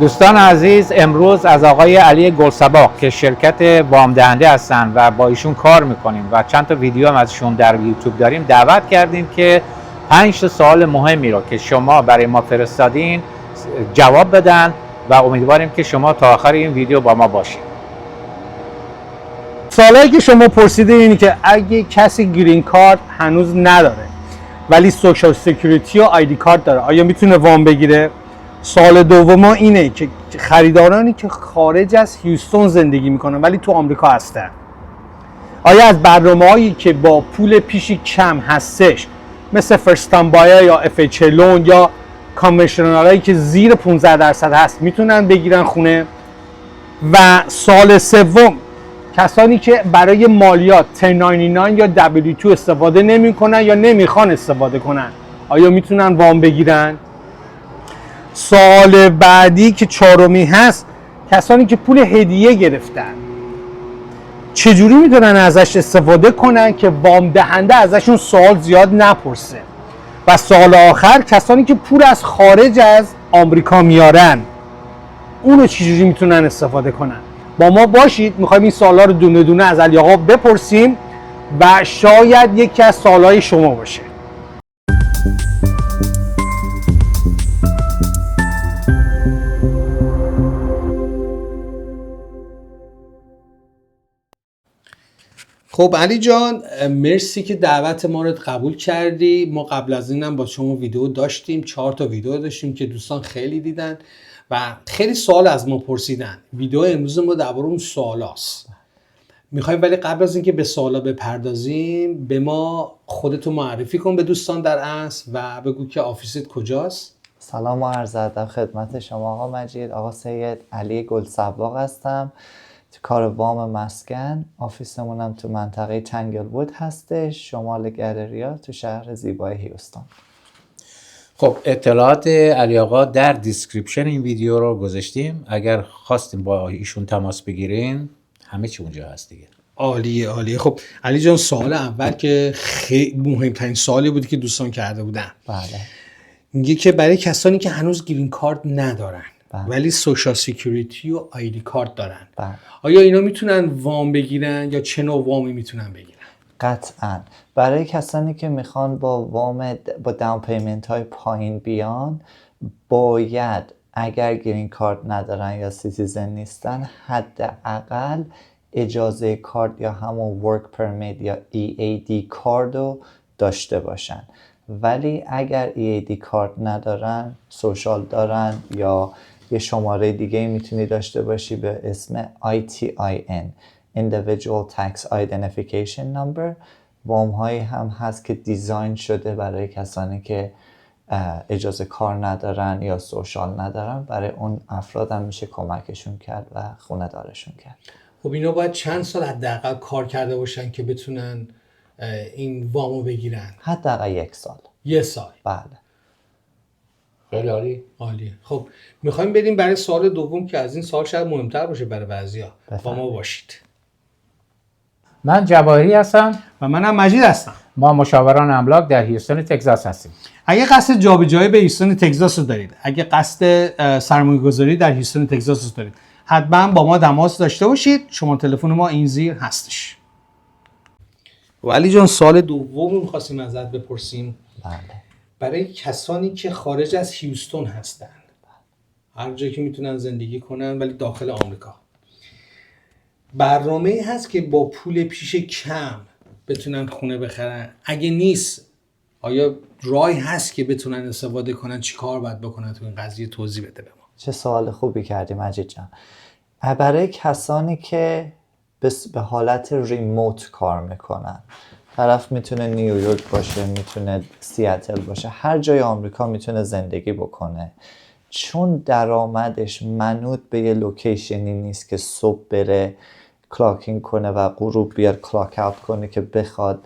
دوستان عزیز، امروز از آقای علی گلصباغ که شرکت وام دهنده هستن و با ایشون کار میکنیم و چند تا ویدیو هم ازشون در یوتیوب داریم دعوت کردیم که 5 سوال مهمی رو که شما برای ما فرستادین جواب بدن و امیدواریم که شما تا آخر این ویدیو با ما باشید. سوالایی که شما پرسیده اینه که اگه کسی گرین کارت هنوز نداره ولی سوشال سکیوریتی و آیدی کارت داره آیا میتونه وام بگیره؟ سوال دوم اینه که خریدارانی که خارج از هیوستون زندگی میکنن ولی تو آمریکا هستن آیا از برنامه‌هایی که با پول پیشی کم هستش مثل فرست تایم بایر یا FHA لون یا کانونشنالایی که زیر 15% هست میتونن بگیرن خونه؟ و سوال سوم کسانی که برای مالیات 1099 یا W2 استفاده نمی‌کنن یا نمیخوان استفاده کنن آیا میتونن وام بگیرن؟ سوال بعدی که چهارمی هست کسانی که پول هدیه گرفتن چجوری میتونن ازش استفاده کنن که وام دهنده ازشون سوال زیاد نپرسه؟ و سوال آخر کسانی که پول از خارج از آمریکا میارن اونو چجوری میتونن استفاده کنن؟ با ما باشید، میخوایم این سوالا رو دونه دونه از علی آقا بپرسیم و شاید یکی از سوالای شما باشه. خب علی جان، مرسی که دعوت ما رو قبول کردی. ما قبل از اینم با شما ویدیو داشتیم، 4 تا ویدیو داشتیم که دوستان خیلی دیدن و خیلی سوال از ما پرسیدن. ویدیو امروز ما درباره اون سوالاست. میخوایم ولی قبل از اینکه به سوالا بپردازیم به ما خودتو معرفی کن به دوستان در اصل و بگو که آفیست کجاست. سلام و عرض ادب خدمت شما آقا مجید. آقا سید علی گلصباغ هستم، تو کار وام مسکن. آفیسمونم تو منطقه تنگل وود هستش، شمال گالریا، تو شهر زیبای هیوستون. خب اطلاعات علی آقا در دیسکریپشن این ویدیو رو گذاشتیم، اگر خواستیم با ایشون تماس بگیرین همه چی اونجا هست دیگه. عالیه عالیه. خب علی جان، سوال اول که خیلی مهمترین سوالی بود که دوستان کرده بودن، بله، میگه که برای کسانی که هنوز گرین کارت ندارن بله، ولی سوشال سکیوریتی و آیدی کارت دارن، بله، آیا اینا میتونن وام بگیرن یا چه نوع وامی میتونن بگیرن؟ قطعا برای کسانی که میخوان با وام با داون پیمنت های پایین بیان باید اگر گرین کارت ندارن یا سیتیزن نیستن حداقل اجازه کارت یا همون ورک پرمیت یا EAD کارت رو داشته باشن. ولی اگر EAD کارت ندارن، سوشال دارن یا یه شماره دیگه میتونی داشته باشی به اسم ITIN Individual Tax Identification Number. وام هایی هم هست که دیزاین شده برای کسانی که اجازه کار ندارن یا سوشال ندارن، برای اون افراد هم میشه کمکشون کرد و خونه دارشون کرد. خب اینا باید چند سال حداقل کار کرده باشن که بتونن این وامو بگیرن؟ حداقل 1 سال. 1 سال. بله. خیلی عالی. عالیه. خب میخوایم بریم برای سوال دوم که از این سوال شاید مهمتر باشه برای بعضیا. با ما باشید. من جواهری هستم و منم مجید هستم. ما مشاوران املاک در هیوستن تگزاس هستیم. اگه قصد جابجایی به هیوستن تگزاس رو دارید، اگه قصد سرمایه‌گذاری در هیوستن تگزاس رو دارید، حتما با ما تماس داشته باشید. شما تلفن ما این زیر هستش. و علی جان، سوال دوم رو می‌خواستیم ازت بپرسیم. بله. برای کسانی که خارج از هیوستن هستن، هر جایی که میتونن زندگی کنن ولی داخل آمریکا، برنامه‌ای هست که با پول پیش کم بتونن خونه بخرن؟ اگه نیست آیا راهی هست که بتونن استفاده کنن؟ چی کار باید بکنن تو این قضیه؟ توضیح بده به ما. چه سوال خوبی کردی مجید جان. برای کسانی که به حالت ریموت کار میکنن، طرف میتونه نیویورک باشه، میتونه سیاتل باشه، هر جای آمریکا میتونه زندگی بکنه، چون درآمدش منوط به یه لوکیشنی نیست که صبح بره کلاکینگ کنه و غروب بیاد کلاک اوت کنه که بخواد،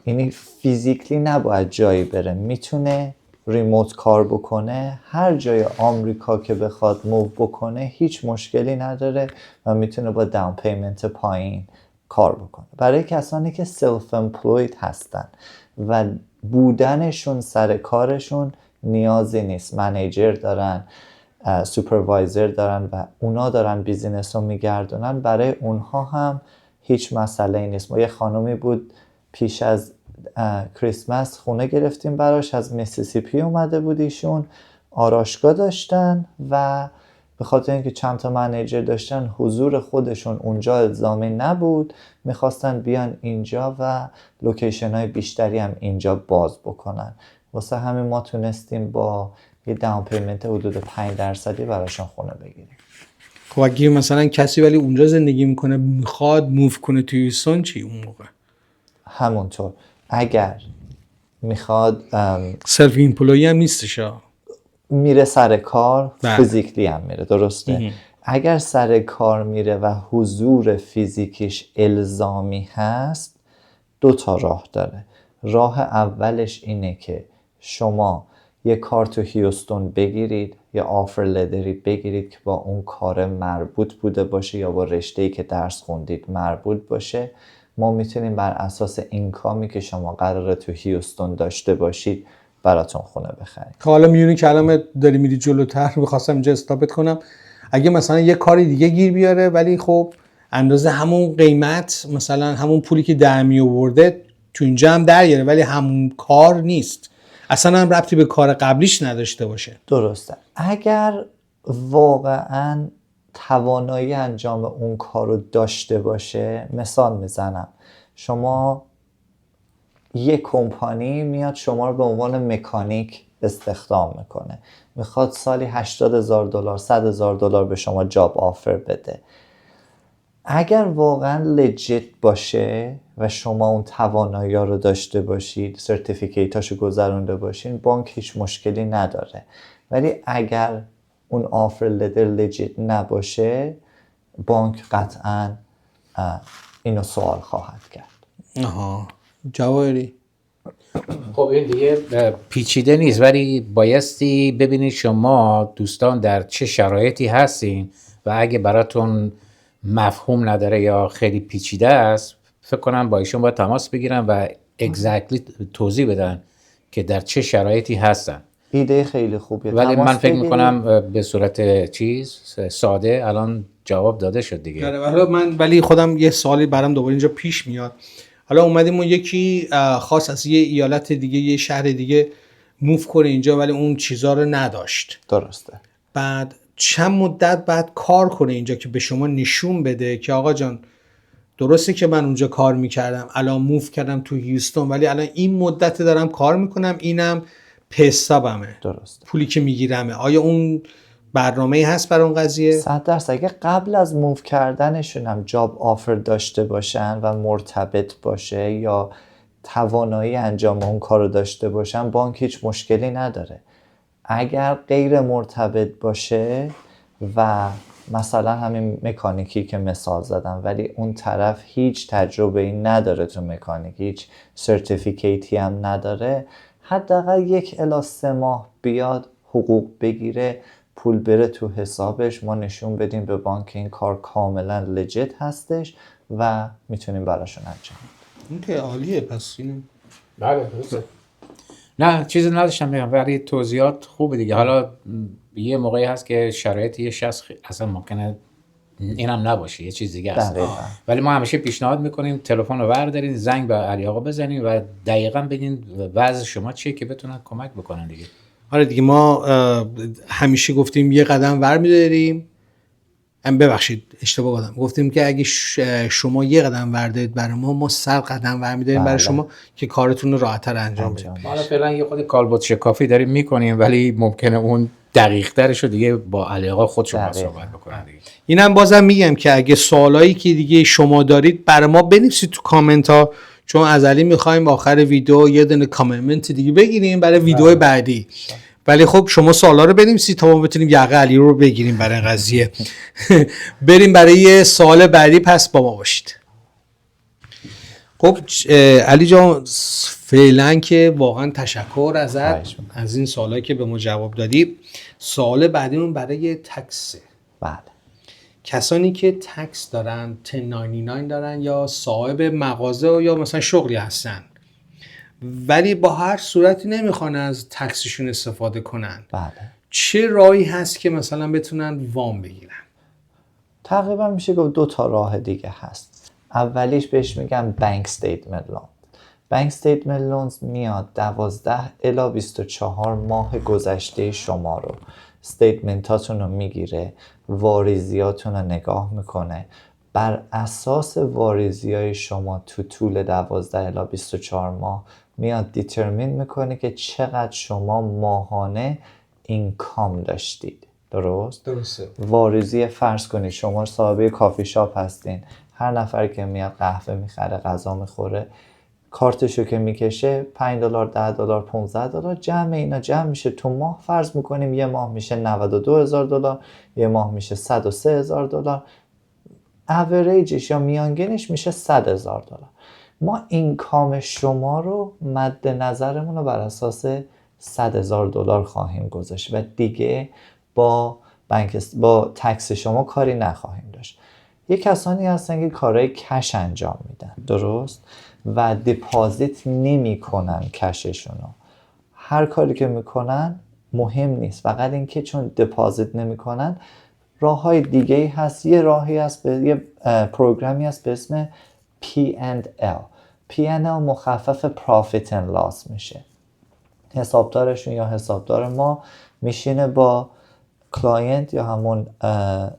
یعنی فیزیکلی نباید جایی بره، میتونه ریموت کار بکنه هر جای آمریکا که بخواد موو بکنه، هیچ مشکلی نداره و میتونه با داون پیمنت پایین کار بکنه. برای کسانی که سلف امپلوید هستن و بودنشون سر کارشون نیازی نیست، منیجر دارن، سوپروایزر دارن و اونا دارن بیزینس رو میگردونن، برای اونها هم هیچ مسئله نیست. ما یه خانومی بود پیش از کریسمس خونه گرفتیم براش، از میسیسیپی اومده بود، ایشون آرایشگاه داشتن و به خاطر اینکه چند تا منیجر داشتن حضور خودشون اونجا الزامی نبود، میخواستن بیان اینجا و لوکیشن های بیشتری هم اینجا باز بکنن. واسه همین ما تونستیم با یه داون پیمنت حدود 5% براشون خونه بگیریم. خب اگه مثلا کسی ولی اونجا زندگی میکنه میخواد موو کنه توی هیوستون چی اون موقع؟ همونطور اگر میخواد سلف ایمپلوی هم نیستش ها؟ میره سر کار، بله. فیزیکلی هم میره، درسته؟ اگر سر کار میره و حضور فیزیکیش الزامی هست، 2 تا راه داره. راه اولش اینه که شما یه کار تو هیوستون بگیرید، یا آفر لدری بگیرید که با اون کار مربوط بوده باشه یا با رشته‌ای که درس خوندید مربوط باشه. ما میتونیم بر اساس اینکامی که شما قراره تو هیوستون داشته باشید براتون خونه بخریم. حالا میونی که الان داری میری جلوتر، میخواستم اینجا استاپت کنم، اگه مثلا یه کاری دیگه گیر بیاره ولی خب اندازه همون قیمت، مثلا همون پولی که در می آورده تو اینجا هم دریاره ولی همون کار نیست، اصلا هم ربطی به کار قبلیش نداشته باشه. درسته. اگر واقعا توانایی انجام اون کار رو داشته باشه، مثال میزنم، شما یک کمپانی میاد شما رو به عنوان مکانیک استخدام میکنه، میخواد سالی $80,000 $100,000 به شما جاب آفر بده. اگر واقعا لجیت باشه و شما اون توانایی رو داشته باشید، سرتیفیکیتاشو گذرونده باشین، بانک هیچ مشکلی نداره. ولی اگر اون آفر لدر لجیت نباشه، بانک قطعا اینو سوال خواهد کرد. آها، جواهری؟ خب این دیگه پیچیده نیست، ولی بایستی ببینید شما دوستان در چه شرایطی هستین و اگه براتون مفهوم نداره یا خیلی پیچیده است، فکر کنم با ایشون باید تماس بگیرن و اگزکتلی توضیح بدن که در چه شرایطی هستن. ایده خیلی خوبیه. ولی من فکر میکنم به صورت ساده الان جواب داده شد دیگه. ولی خودم یه سوالی برام دوباره اینجا پیش میاد. حالا اومدیم و یکی خاص از یه ایالت دیگه، یه شهر دیگه موو کنه اینجا ولی اون چیزا رو نداشت. درسته. بعد چند مدت بعد کار کنه اینجا که به شما نشون بده که آقا جان درسته که من اونجا کار میکردم، الان موو کردم تو هیوستون، ولی الان این مدت دارم کار میکنم، اینم حسابمه، درسته، پولی که میگیرمه. آیا اون برنامه‌ای هست برای اون قضیه؟ 100%. اگه قبل از موو کردنشون هم جاب آفر داشته باشن و مرتبط باشه یا توانایی انجام اون کار رو داشته باشن، بانک هیچ مشکلی نداره. اگر غیر مرتبط باشه و مثلا همین مکانیکی که مثال زدم، ولی اون طرف هیچ تجربه‌ای نداره تو مکانیک، هیچ سرتیفیکیتی هم نداره، حداقل 1 الی 3 ماه بیاد حقوق بگیره، پول بره تو حسابش، ما نشون بدیم به بانک این کار کاملا لجیت هستش و میتونیم براشون انجام بدیم. این که عالیه. پس اینو بله درسته. نه چیزی نداشتم بگم، ولی توضیحات خوبه دیگه. حالا یه موقعی هست که شرایط یه شخص اصلا ممکنه اینم نباشه، یه چیز دیگه است، ولی ما همیشه پیشنهاد میکنیم تلفن رو بردارین، زنگ به علی آقا بزنین و دقیقاً بگین وضع شما چیه که بتونن کمک بکنن دیگه. آره دیگه، ما همیشه گفتیم یه قدم ور می‌داریم. ببخشید اشتباه گفتیم که اگه شما یه قدم ور دارید برای ما 100 قدم ور می‌داریم برای شما که کارتون رو راحت‌تر انجام بدید. حالا فعلا یه خود کالبد شکافی داریم میکنیم، ولی ممکنه اون دقیق‌ترش رو دیگه با علی آقا خود شما صحبت بکنن دیگه. اینم بازم میگم که اگه سوالایی که دیگه شما دارید برای ما بنویسید تو کامنت ها، چون از علی می‌خوایم آخر ویدیو یه دونه کامنت دیگه بگیریم برای ویدیو بعدی. ولی خب شما سوالا رو بنویسید تا ما بتونیم یقه علی رو بگیریم برای قضیه. بریم برای سوال بعدی، پس با ما باشید. خب علی جان، فعلا که واقعا تشکر ازت از این سوالایی که به ما جواب دادی. سوال بعدیمون برای تکسه. بله. کسانی که تکس دارن، 1099 دارن یا صاحب مغازه و یا مثلا شغلی هستن ولی با هر صورتی نمیخوان از تکسشون استفاده کنن. بله. چه راهی هست که مثلا بتونن وام بگیرن؟ تقریبا میشه گفت 2 تا راه دیگه هست. اولیش بهش میگن بانک استیتمنت لون. بانک استیتمنت لونز میاد 12 الی 24 ماه گذشته شما رو، استیتمنتاتون رو میگیره، واریزیاتون رو نگاه میکنه، بر اساس واریزی های شما تو طول 12 الی 24 ماه میاد دیترمین میکنه که چقدر شما ماهانه اینکام داشتید. درسته. واریزی فرض کنید شما صاحب کافی شاپ هستین، هر نفر که میاد قهوه میخره، غذا میخوره، کارتشو که میکشه $5 $10 $15 جمع اینا جمع میشه تو ماه. فرض میکنیم یه ماه میشه $92,000، یه ماه میشه $103,000، اوریجش یا میانگینش میشه $100,000. ما اینکام شما رو مد نظرمون رو بر اساس $100,000 خواهیم گذاشت و دیگه با با تکس شما کاری نخواهیم داشت. یه کسانی هستن که کارهای کش انجام میدن، درست، و دپازیت نمی کنن کششونو. هر کاری که میکنن مهم نیست، فقط اینکه چون دپازیت نمی کنن راه های دیگه هست. یه راهی هست یه پروگرامی هست به اسم P&L. P&L مخفف Profit and Loss میشه. حسابدارشون یا حسابدار ما میشینه با کلاینت یا همون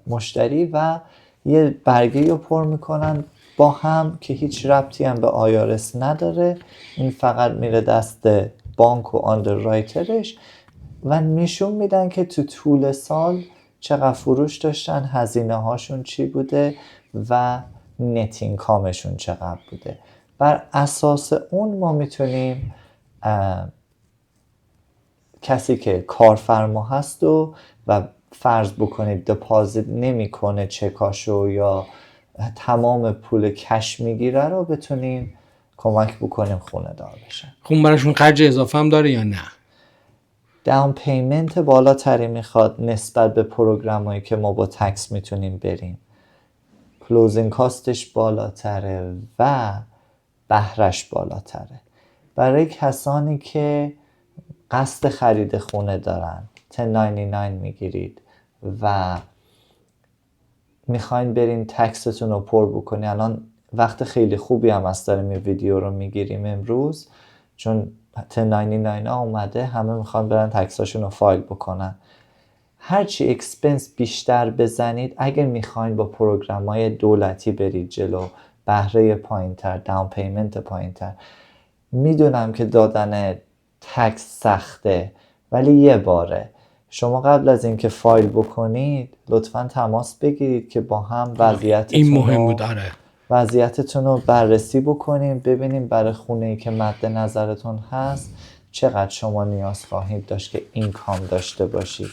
مشتری و یه برگه رو پر میکنن با هم که هیچ ربطی هم به آیارس نداره. این فقط میره دست بانک و آندررایترش و نشون میدن که تو طول سال چقدر فروش داشتن، هزینه هاشون چی بوده و نت اینکامشون چقدر بوده. بر اساس اون ما میتونیم کسی که کارفرما هست و فرض بکنید دپازیت نمیکنه چکاشو یا تمام پول کش میگیره رو بتونیم کمک بکنیم خونه دار بشن. خب براشون خرج اضافه هم داره یا نه؟ داون پیمنت بالاتری میخواد نسبت به پروگرامایی که ما با تکس میتونیم بریم. کلوزینگ کاستش بالاتره و بهرش بالاتره. برای کسانی که قصد خرید خونه دارن 1099 میگیرید و میخواین برین تکستون رو پر بکنی، الان وقت خیلی خوبی هم هست داریم این ویدیو رو میگیریم امروز، چون 1099 ها اومده، همه میخوان برن تکساشون رو فایل بکنن. هرچی اکسپنس بیشتر بزنید، اگر میخواین با پروگرام‌های دولتی برید جلو، بهره پایین‌تر، داون پیمنت پایین‌تر، میدونم که دادن تکس سخته ولی یه باره شما قبل از اینکه فایل بکنید لطفاً تماس بگیرید که با هم این مهم بود. وضعیتتون رو بررسی بکنیم، ببینیم برای خونه‌ای که مد نظرتون هست چقدر شما نیاز خواهید داشت که اینکام داشته باشید.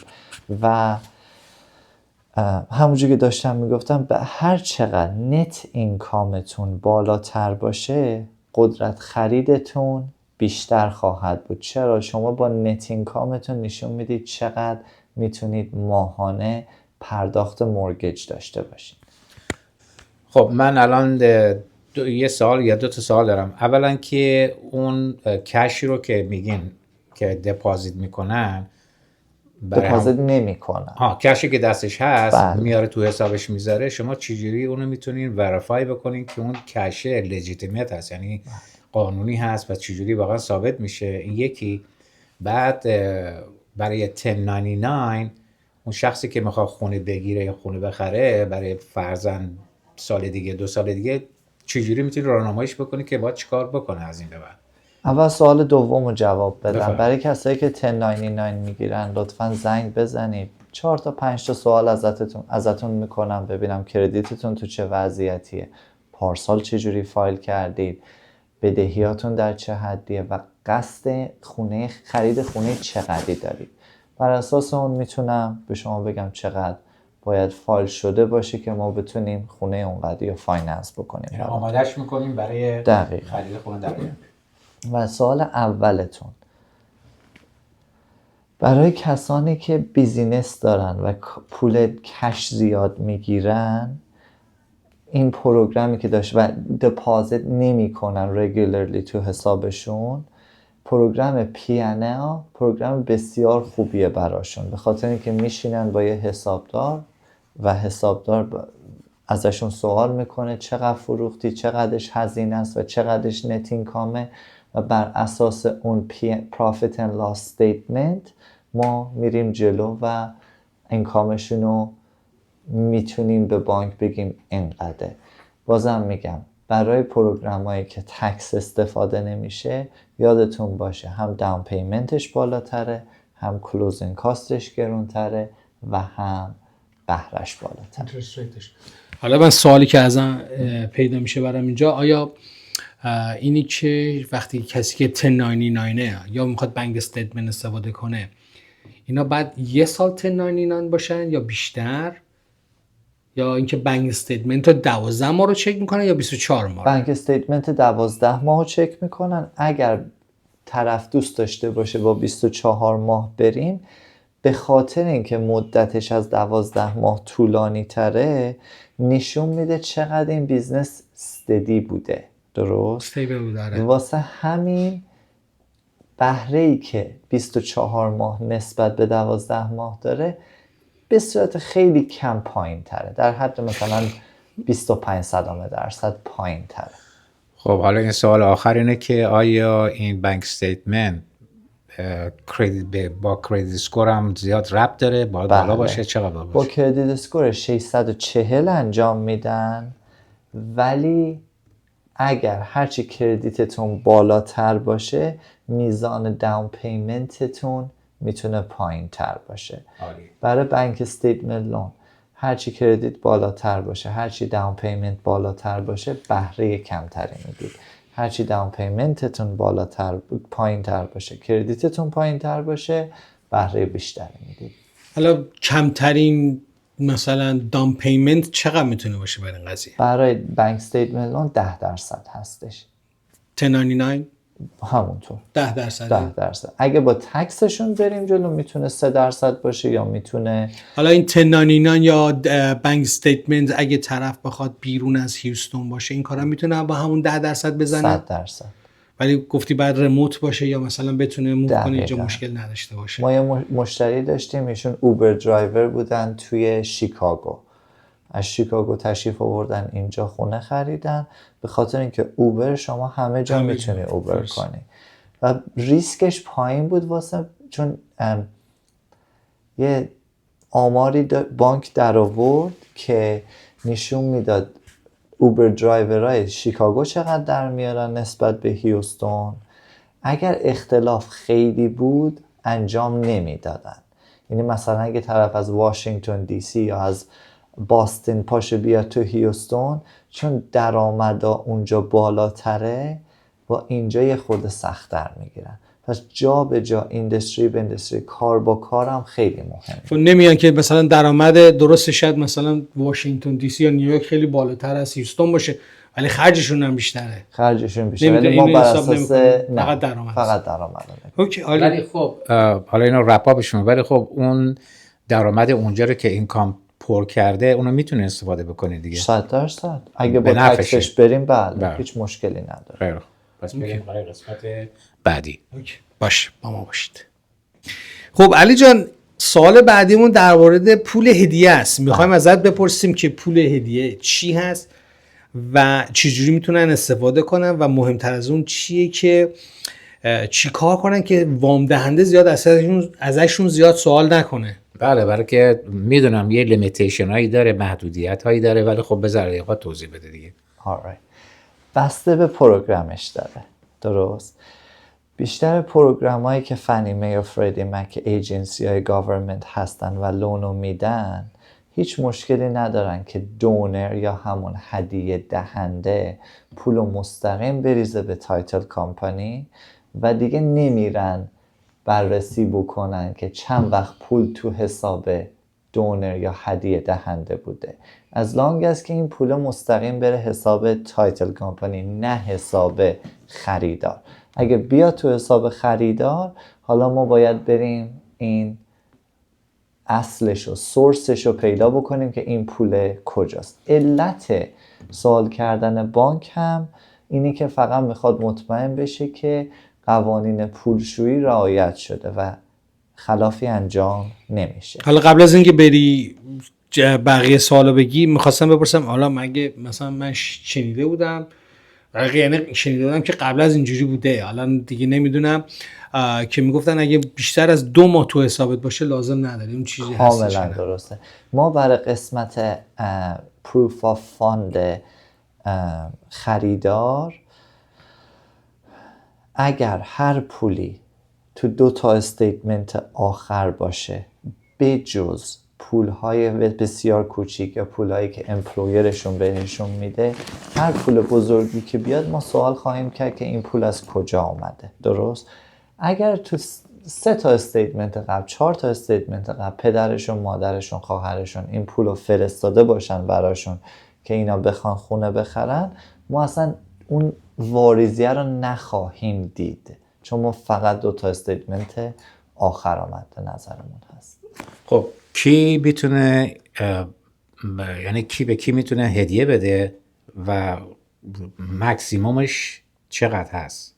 و همونجوری که داشتم میگفتم به هر چقدر نت اینکامتون بالاتر باشه قدرت خریدتون بیشتر خواهد بود. چرا؟ شما با نت اینکامتون نشون میدید چقدر میتونید ماهانه پرداخت مورگیج داشته باشید. خب من الان یه سوال یا 2 تا سوال دارم. اولا که اون کشی رو که میگین که دپازیت میکنن دپازیت نمیکنن، کشی که دستش هست بله. میاره تو حسابش میذاره، شما چجوری اونو میتونین وریفای بکنین که اون کشه لجیتیمیت هست، یعنی قانونی هست و چجوری واقعا ثابت میشه؟ این یکی. بعد برای 1099 اون شخصی که میخواد خونه بگیره یا خونه بخره برای فرضاً سال دیگه 2 سال دیگه چجوری میتونی راهنماییش بکنی که باید چیکار بکنه از این به بعد؟ اول سوال دوم رو جواب بدم. بفرم. برای کسایی که 1099 میگیرن لطفاً زنگ بزنید، 4 تا 5 تا سوال ازتون میکنم ببینم کردیتتون تو چه وضعیتیه، پارسال چجوری فایل کردید، بدهیاتون در چه حدیه و قصد خرید خونه چقدری دارید. بر اساس اون میتونم به شما بگم چقدر باید فایل شده باشه که ما بتونیم خونه اونقدری رو فایننس بکنیم. آمادهش میکنیم برای دقیقاً. خرید خونه دقیقاً. و سوال اولتون، برای کسانی که بیزینس دارن و پول کش زیاد میگیرن، این پروگرامی که داشت و دپازیت نمی کنن رگولرلی تو حسابشون، پروگرام P&L پروگرام بسیار خوبیه براشون، به خاطر اینکه میشینن با یه حسابدار و حسابدار ازشون سوال میکنه چقدر فروختی، چقدرش هزینه است و چقدرش نت اینکامه و بر اساس اون Profit and Loss Statement ما میریم جلو و اینکامشون رو میتونیم به بانک بگیم اینقدر. بازم میگم برای پروگرامایی که تکس استفاده نمیشه یادتون باشه هم داون پیمنتش بالاتره، هم کلوزینگ کاستش گرونتره و هم بهرش بالاتره. حالا من سوالی که ازم پیدا میشه برام اینجا، آیا اینی که وقتی کسی که 1099 یا میخواد بانک استیتمنت استفاده کنه اینا بعد یه سال 1099 باشن یا بیشتر، یا اینکه بانک استیتمنت رو 12 ماه رو چک میکنن یا 24 ماه؟ بانک استیتمنت 12 ماه رو چک میکنن. اگر طرف دوست داشته باشه با 24 ماه بریم، به خاطر اینکه مدتش از 12 ماه طولانی تره نشون میده چقدر این بیزنس استدی بوده. درست؟ استیبل بوده. واسه همین بهره ای که 24 ماه نسبت به 12 ماه داره به صورت خیلی کم پایین تره، در حد مثلا 25% پایین تره. خب حالا این سوال آخر اینه که آیا این بانک استیتمنت با کریدیت اسکور هم زیاد ربط داره؟ باید بالا باشه؟ چقدر بالا باشه؟ با کریدیت اسکور 640 انجام میدن، ولی اگر هرچی کردیتتون بالاتر باشه میزان داون پیمنتتون میتونه پایین تر باشه. برای بانک استیتمنت لون هرچی کردیت بالاتر باشه، هرچی داون پیمنت بالاتر باشه بهره کمتری میدید. هرچی داون پیمنتتون پایین تر باشه، کردیتتون پایین تر باشه، بهره بیشتری میدید. حالا کمترین مثلا داون پیمنت چقدر میتونه باشه برای این قضیه؟ برای بانک استیتمنت لون 10% هستش. 1099 همونطور 10%. 10%. اگه با تکسشون بریم جلو میتونه 3% باشه یا میتونه. حالا این 1099 یا بانک استیتمنت اگه طرف بخواد بیرون از هیوستون باشه این کارا میتونه با همون 10% بزنه؟ 100%. ولی گفتی بعد رموت باشه یا مثلا بتونه موو کنه اینجا مشکل نداشته باشه. ما یه مشتری داشتیم، ایشون اوبر درایور بودن توی شیکاگو. از شیکاگو تشریف آوردن اینجا خونه خریدن، به خاطر اینکه اوبر شما همه جا میتونی اوبر کنی و ریسکش پایین بود واسه، چون یه آماری بانک در آورد که نشون میداد اوبر درایورای شیکاگو چقدر در میارن نسبت به هیوستون. اگر اختلاف خیلی بود انجام نمیدادن. یعنی مثلا اگه طرف از واشنگتن دی سی یا از باستن پاشه بیاد تو هیوستون، چون درآمدا اونجا بالاتره با اینجا یه خورده سخت‌تر میگیرن. پس جا به جا، ایندستری به ایندستری، کار با کار هم خیلی مهمه. چون نمیان که مثلا درآمد درست شاید مثلا واشنگتن دی سی یا نیویورک خیلی بالاتر از هیوستون باشه ولی خرجشون هم بیشتره. ولی ما بر اساس فقط درآمد. اوکی عالی. ولی خب حالا اینو رپابش می‌کنه، ولی خب اون درآمد اونجا رو که اینکام پر کرده اونو میتونه استفاده بکنه دیگه. 100%. اگه با تکسش بریم بله هیچ مشکلی نداره. خیلی پس بریم برای قسمت بعدی. اوکی. باشه با ما باشید. خب علی جان، سوال بعدیمون در مورد پول هدیه است. میخوایم ازت بپرسیم که پول هدیه چی هست و چجوری میتونن استفاده کنن و مهمتر از اون چیه که چی کار کنن که وام دهنده زیاد ازشون زیاد سوال نکنه. بله، برای که میدونم یه لیمیتیشن هایی داره، محدودیت هایی داره، ولی خب بذار دقیقا توضیح بده دیگه. بسته به پروگرامش داره. درست. بیشتر پروگرام هایی که فنی می و فردی مک ایجنسی های گاورمنت هستن و لونو میدن هیچ مشکلی ندارن که دونر یا همون هدیه دهنده پولو مستقیم بریزه به تایتل کامپانی و دیگه نمیرن بررسی بکنن که چند وقت پول تو حساب دونر یا هدیه دهنده بوده. از لانگ است که این پول مستقیم بره حساب تایتل کامپانی، نه حساب خریدار. اگه بیاد تو حساب خریدار، حالا ما باید بریم این اصلش و سورسش رو پیدا بکنیم که این پول کجاست. علت سوال کردن بانک هم اینی که فقط میخواد مطمئن بشه که قوانین پولشویی رعایت شده و خلافی انجام نمیشه. حالا قبل از اینکه بری بقیه سوالو بگی میخواستم بپرسم حالا مگه مثلا من شنیده بودم که قبل از اینجوری بوده، الان دیگه نمیدونم، که میگفتن اگه بیشتر از 2 ماه تو حسابت باشه لازم نداری، اون چیزی هستش؟ کاملا درسته. ما برای قسمت proof of fund خریدار اگر هر پولی تو 2 تا استیتمنت آخر باشه بجز پولهای بسیار کوچیک یا پولهایی که امپلویرشون بهشون میده، هر پول بزرگی که بیاد ما سوال خواهیم کرد که این پول از کجا آمده. درست؟ اگر تو 3 تا استیتمنت قبل، 4 تا استیتمنت قبل پدرشون، مادرشون، خواهرشون این پول رو فرستاده باشن براشون که اینا بخوان خونه بخرن، ما اصلا اون واریزیه رو نخواهیم دید، چون ما فقط 2 تا استیتمنت آخر آمد به نظرمون هست. خب کی میتونه یعنی کی به کی میتونه هدیه بده و مکسیمومش چقدر هست؟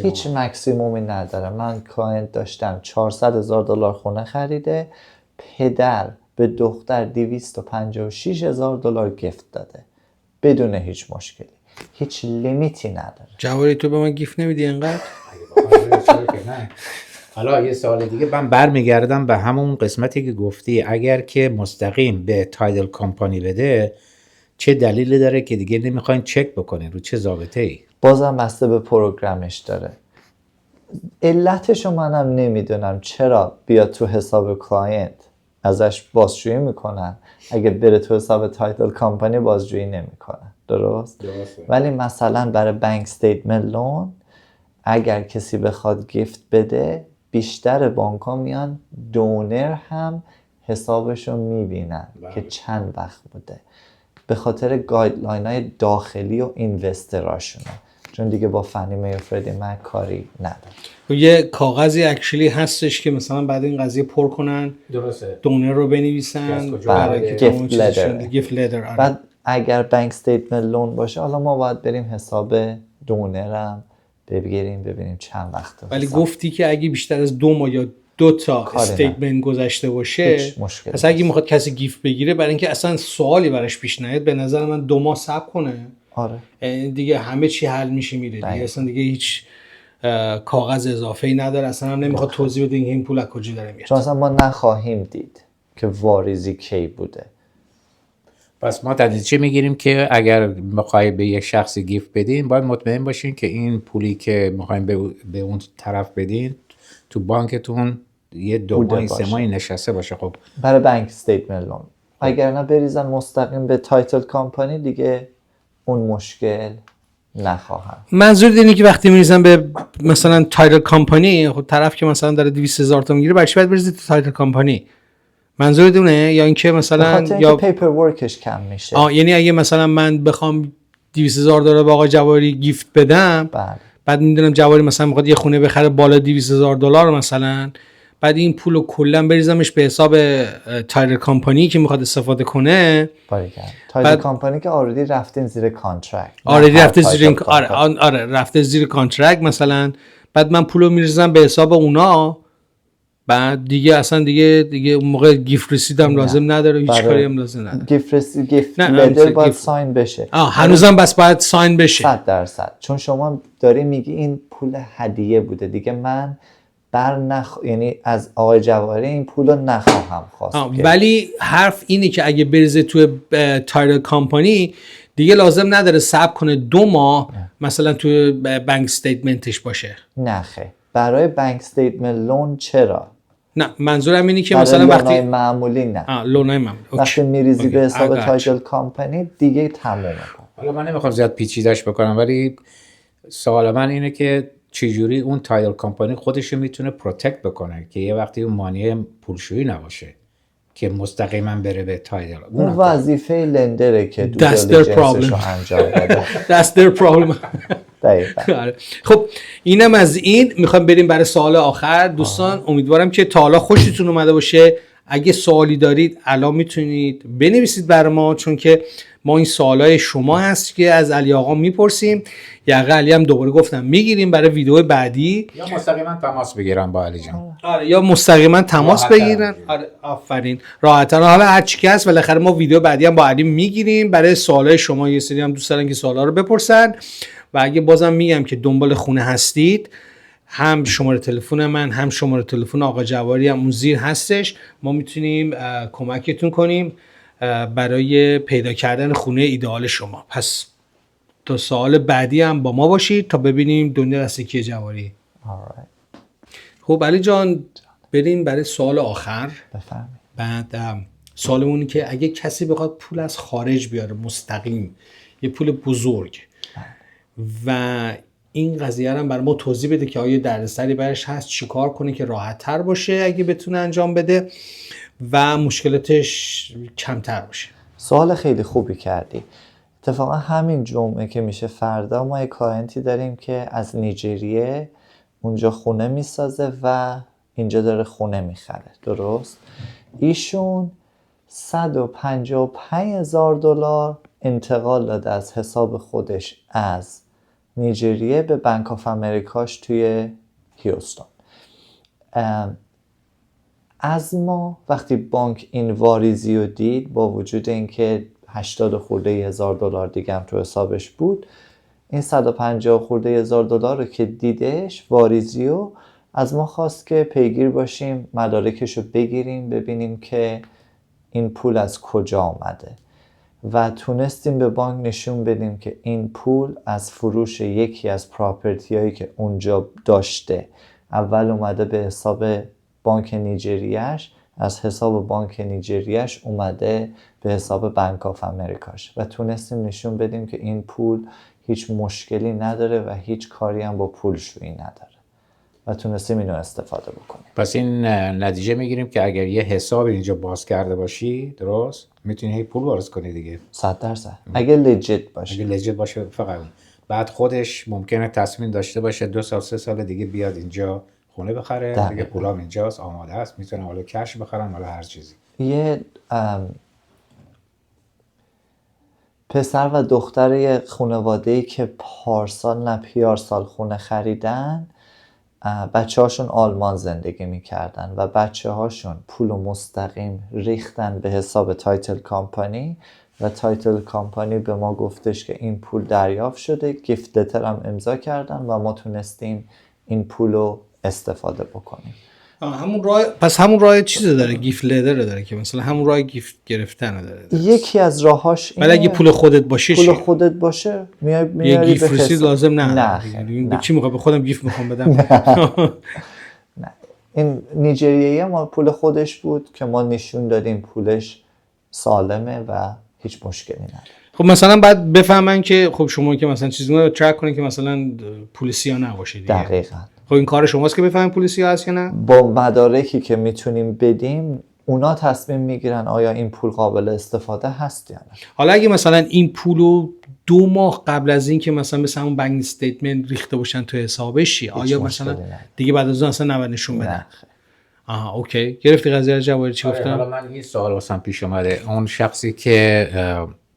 هیچ مکسیمومی نداره. من کلاینت داشتم $400,000 خونه خریده، پدر به دختر $256,000 گیفت داده بدون هیچ مشکلی، هیچ لیمیتی نداره. جواری تو به من گیفت نمیدی اینقدر؟ حالا یه سوال دیگه، من برمیگردم به همون قسمتی که گفتی، اگر که مستقیم به تایتل کمپانی بده چه دلیلی داره که دیگه نمیخواین چک بکنین؟ رو چه ضابطه ای؟ بازم بسته به پروگرامش داره. علتشو منم نمیدونم چرا بیاد تو حساب کلاینت ازش بازجویی میکنن، اگه بره تو حساب تایتل کمپانی بازجویی نمیکنن. درسته. ولی مثلا برای بانک استیتمنت لون اگر کسی بخواد گیفت بده، بیشتر بانک ها میان دونر هم حسابشو میبینن که چند وقت بوده، به خاطر گایدلاین های داخلی و اینوستراشونه، چون دیگه با فنی می و فردی مک کاری نداره. یه کاغذی اکچولی هستش که مثلا بعد این قضیه پر کنن، درسته، دونر رو بنویسن، گیفت لتر. بعد اگر بانک استیتمنت لون باشه، حالا ما باید بریم حساب دونرم ببینیم چند وقته. ولی گفتی که اگه بیشتر از 2 ماه یا 2 تا استیتمنت گذشته باشه، پس اگه میخواد کسی گیفت بگیره، برای اینکه اصلا سوالی براش پیش نیاد، به نظر من 2 ماه صبر کنه. آره. دیگه همه چی حل میشه میره دیگه، اصلا دیگه هیچ کاغذ اضافه‌ای نداره، اصلا هم نمیخواد توضیح بده این پول از کجا داره میاد، چون اصلا ما نخواهیم دید که واریزی کی بوده. پس ما نتیجه میگیریم که اگر میخوای به یک شخصی گیفت بدین، باید مطمئن باشین که این پولی که میخواین به اون طرف بدین تو بانکتون یه 2 ماه 3 ماه نشسته باشه. خب برای بانک استیتمنت لون اگر نه بریزن مستقیم به تایتل کمپانی، دیگه اون مشکل نخواهم. منظور اینه که وقتی میریزن به مثلا تایتل کمپانی، خب طرف که مثلا داره 200,000 تا میگیره، برش باید بریزید تو تایتل کمپانی؟ منظور دونه یا اینکه مثلا یا پیپر ورکش کم میشه؟ یعنی اگه مثلا من بخوام $200,000 به آقای جواری گیفت بدم، بعد میدونم جواری مثلا میخواد یه خونه بخره بالا $200,000 مثلا، بعد این پولو کلا بریزمش به حساب تایتل کمپانی که میخواد استفاده کنه. تایتل کمپانی که آردی رفتین زیر کانترکت. رفته زیر کانترکت مثلا، بعد من پولو میریزم به حساب اونا، بعد دیگه اصلا دیگه اون موقع گیفت رسیدم لازم نداره، هیچ کاری هم لازم نداره. گیفت لتر باید ساین بشه. هنوزم بس باید ساین بشه 100%، چون شما داری میگی این پول هدیه بوده دیگه، من یعنی از آقای جواری این پول رو نخواهم خواست. ولی حرف اینه که اگه بریزه توی تایتل کمپانی، دیگه لازم نداره صبر کنه 2 ماه مثلا توی بانک استیتمنتش باشه. نه خیر، برای بانک استیتمنت لون چرا؟ نه منظورم اینه که مثلا وقتی معمولی نه، لونای معمولی وقتی میریزی به حساب تایتل کمپانی دیگه تمومه. حالا من نمیخوام زیاد پیچیده‌اش بکنم، ولی سوال من اینه که چجوری اون تایتل کمپانی خودش رو میتونه پروتکت بکنه که یه وقتی اون مانع پولشویی نباشه که مستقیما بره به تایتل. اون وظیفه لندره که دو دیلیجنسش رو انجام بده. That's their problem. خب اینم از این. میخوام بریم برای سوال آخر دوستان. امیدوارم که تا حالا خوشتون اومده باشه. اگه سوالی دارید الان میتونید بنویسید برای ما، چون که ما این سوالای شما هست که از علی آقا میپرسیم. یقه علی هم دوباره گفتم میگیریم برای ویدیو بعدی، یا مستقیما تماس بگیرن با علی جان. آره یا مستقیما تماس بگیرن. آره آفرین، راحت‌تر. حالا هر چی که هست بالاخره ما ویدیو بعدی هم با علی میگیریم برای سوالای شما. یه سری هم دوست دارن که سوالا رو بپرسن. و اگه بازم میگم که دنبال خونه هستید، هم شماره تلفن من هم شماره تلفن آقا جواری هم اون زیر هستش، ما میتونیم کمکتون کنیم برای پیدا کردن خونه ایدئال شما. پس تا سوال بعدی هم با ما باشید تا ببینیم دنیا دست کیه جواری. alright. خب علی جان بریم برای سوال آخر. بفرمایید. بعد سوالمونی که اگه کسی بخواد پول از خارج بیاره مستقیم، یه پول بزرگ، و این قضیه رو هم برای ما توضیح بده که آیا دردسری برش هست، چیکار کنه که راحت تر باشه اگه بتونه انجام بده و مشکلاتش کمتر باشه. سوال خیلی خوبی کردی. اتفاقا همین جمعه که میشه فردا ما یک کلاینتی داریم که از نیجریه اونجا خونه میسازه و اینجا داره خونه میخره. درست؟ ایشون $155,000 انتقال داده از حساب خودش از نیجریه به بانک آف امریکاش توی هیوستون. از ما وقتی بانک این واریزی رو دید، با وجود اینکه 80 خورده هزار دلار دیگه هم تو حسابش بود، این 150 خورده هزار دلار رو که دیدش واریزی رو، از ما خواست که پیگیر باشیم مدارکش رو بگیریم ببینیم که این پول از کجا آمده و تونستیم به بانک نشون بدیم که این پول از فروش یکی از پراپرتی هایی که اونجا داشته اول اومده به حساب بانک نیجریه‌اش، از حساب بانک نیجریه‌اش اومده به حساب بانک آف امریکاش و تونستیم نشون بدیم که این پول هیچ مشکلی نداره و هیچ کاری هم با پولشویی نداره و تونستیم اینو استفاده بکنیم. پس این نتیجه میگیریم که اگر یه حساب اینجا باز کرده باشی، درست، میتونی هی پول واریز کنی دیگه. 100%. اگه لجیت باشه. اگه لجیت باشه فقط. بعد خودش ممکنه تصمیم داشته باشه 2 سال 3 سال دیگه بیاد اینجا خونه بخره، دیگه پولام اینجاست، آماده است، میتونه حالا کش بخرم حالا هر چیزی. یه پسر و دختر یه خانواده‌ای که پارسال نه پیارسال خونه خریدن، بچه هاشون آلمان زندگی میکردن و بچه هاشون پول مستقیم ریختن به حساب تایتل کامپانی و تایتل کامپانی به ما گفتش که این پول دریافت شده، گیفت لتر هم امضا کردن و ما تونستیم این پول رو استفاده بکنیم. همون راه چیزی داره، گیفت لتر داره که مثلا همون راه گیفت گرفتن داره. یکی از راهاش اینه. ولی اگه پول خودت باشه پول خودت باشه میاری یه گیفت رسید لازم نه. چی میخوام به خودم گیفت میخوام بدم؟ نه. این نیجریه‌ای ما پول خودش بود که ما نشون دادیم پولش سالمه و هیچ مشکلی نداره. خب مثلا بعد بفهمن که خب شما که مثلا چیزی رو ترک کنین که مثلا پول سیاه نباشه دیگه. دقیقاً. خب این کار شماست که بفهمین پول سیاه هست یا نه؟ با مدارکی که میتونیم بدیم اونا تصمیم میگیرن آیا این پول قابل استفاده هست یا نه. حالا اگه مثلا این پولو 2 ماه قبل از این که مثلا همون بانک استیتمنت ریخته باشن تو حسابش، آیا مثلا دیگه بعد از اون اصلا نباید نشون بدن؟ آها اوکی، گرفتی قضیه رو جواری چی گفتم؟ حالا من این سوال واسم پیش اومده، اون شخصی که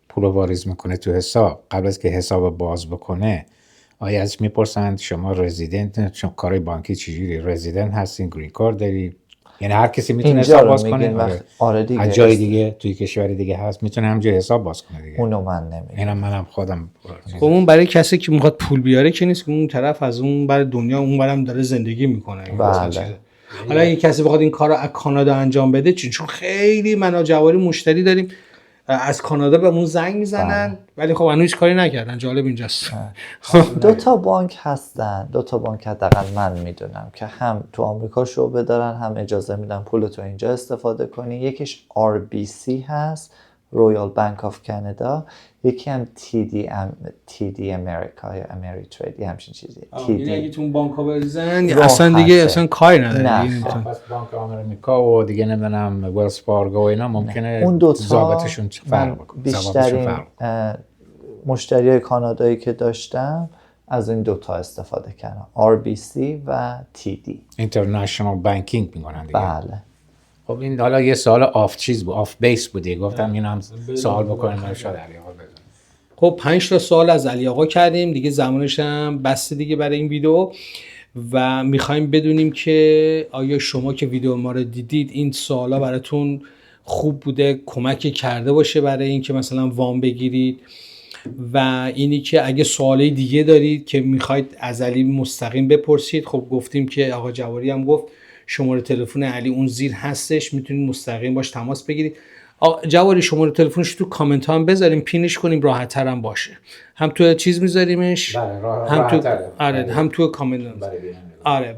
پول واریز میکنه تو حساب قبل از که حساب باز بکنه، آیا ازش میپرسند شما رزیدنت، چون کارهای بانکی چجوری، رزیدنت هستین، گرین کارت داری؟ یعنی هر کسی میتونه حساب باز کنه؟ آره دیگه. از جای دیگه توی کشور دیگه هست میتونه همونجا حساب باز کنه دیگه. اونو من نمیدونم. اینم منم خودم. خب اون برای کسی که میخواد پول بیاره که نیست، که اون طرف از اون برای دنیا اون برم داره زندگی میکنه. بله. حالا اگه کسی بخواد این کارو از کانادا انجام بده، چون خیلی من جواری مشتری داریم از کانادا بهمون زنگ میزنن ولی خب هنوز هیچ کاری نکردن. جالب اینجاست. 2 تا بانک هستن، 2 تا بانک حداقل من میدونم که هم تو آمریکا شعبه دارن، هم اجازه میدن پولتو اینجا استفاده کنی. یکیش RBC هست، رویال بانک آف کانادا، یکی هم TD امریکا یا امریترید، یه همچین چیزی. یعنی اگه تو اون بانک‌ها بریزن اصلا دیگه اصلا کاری نداره. پس بانک آمریکا و دیگه نمیدونم ویلز فارگو اینا ممکنه اون 2 تا ضابطشون فرق بکنه. بیشترین مشتریای کانادایی که داشتم از این 2 تا استفاده کردم، RBC و TD. اینترنشنال بانکینگ میگن دیگه. بله. خب این حالا یه سوال آف چیز بود، آف بیس بودی، گفتم این هم سوال بکنیم من شاید علی آقا بزنم. خب 5 تا سوال از علی آقا کردیم دیگه، زمانش هم بسته دیگه برای این ویدیو و میخوایم بدونیم که آیا شما که ویدیو ما رو دیدید این سوالا براتون خوب بوده، کمکی کرده باشه برای اینکه مثلا وام بگیرید، و اینی که اگه سوالای دیگه دارید که میخواید از علی مستقیم بپرسید. خب گفتیم که آقا جواری هم گفت شماره تلفن علی اون زیر هستش، میتونید مستقیم باش تماس بگیرید. جواری شماره تلفنش تو کامنت ها هم بذاریم، پینش کنیم راحت تر هم باشه، هم تو چیز میذاریمش هم تو هم تو کامنت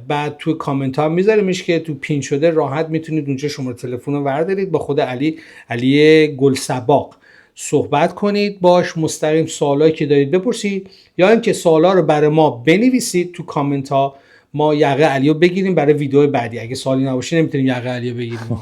بعد تو کامنت ها میذاریمش که تو پین شده راحت میتونید اونجا شماره تلفن رو بردارید، با خود علی گلسباق صحبت کنید باش، مستقیم سوالایی که دارید بپرسید، یا اینکه سوالا رو برای ما بنویسید تو کامنت ها، ما یقه علی رو بگیریم برای ویدیو بعدی. اگه سوالی نباشه نمیتونیم یقه علی رو بگیریم.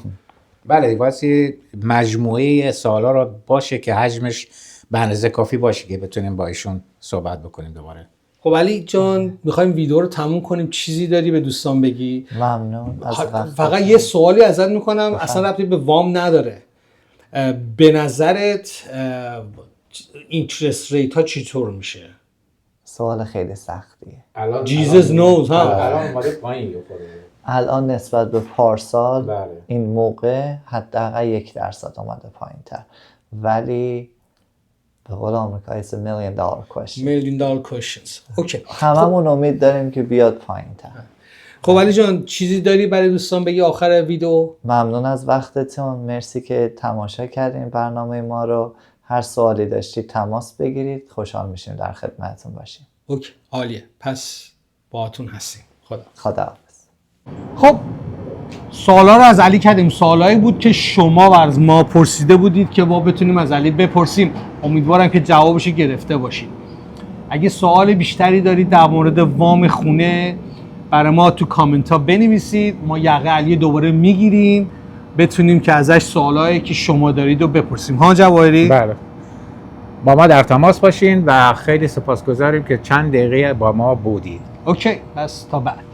بله واسه مجموعه سوالا رو باشه که حجمش به اندازه کافی باشه که بتونیم با ایشون صحبت بکنیم دوباره. خب علی جان میخوایم ویدیو رو تموم کنیم، چیزی داری به دوستان بگی؟ ممنون از وقت. فقط یه سوالی ازت میکنم، اصلا ربطی به وام نداره. به نظرت اینترست ریت ها چطور میشه؟ سوال خیلی سختیه. جیزس نوز ها. الان اومده پایین. الان نسبت به پارسال بله. این موقع حداقل 1% اومده پایین تر، ولی به قول آمریکایی it's a $1,000,000 question. $1,000,000 questions. اوکی. هممون امید داریم که بیاد پایین تر. خب علی جان چیزی داری برای دوستان بگی آخر ویدیو؟ ممنون از وقتتون، مرسی که تماشا کردین برنامه ما رو. هر سوالی داشتید تماس بگیرید، خوشحال میشیم در خدمتتون باشیم. اوکی عالیه، پس باهاتون هستیم. خداحافظ. خب سوالا رو از علی کردیم، سوالایی بود که شما از ما پرسیده بودید که ما بتونیم از علی بپرسیم. امیدوارم که جوابش گرفته باشید. اگه سوال بیشتری دارید در مورد وام خونه برای ما تو کامنت ها بنویسید، ما یقه علی دوباره میگیریم بتونیم که ازش سوالایی که شما دارید رو بپرسیم. ها جواهری؟ بله. با ما در تماس باشین و خیلی سپاسگزاریم که چند دقیقه با ما بودید. اوکی، پس تا بعد.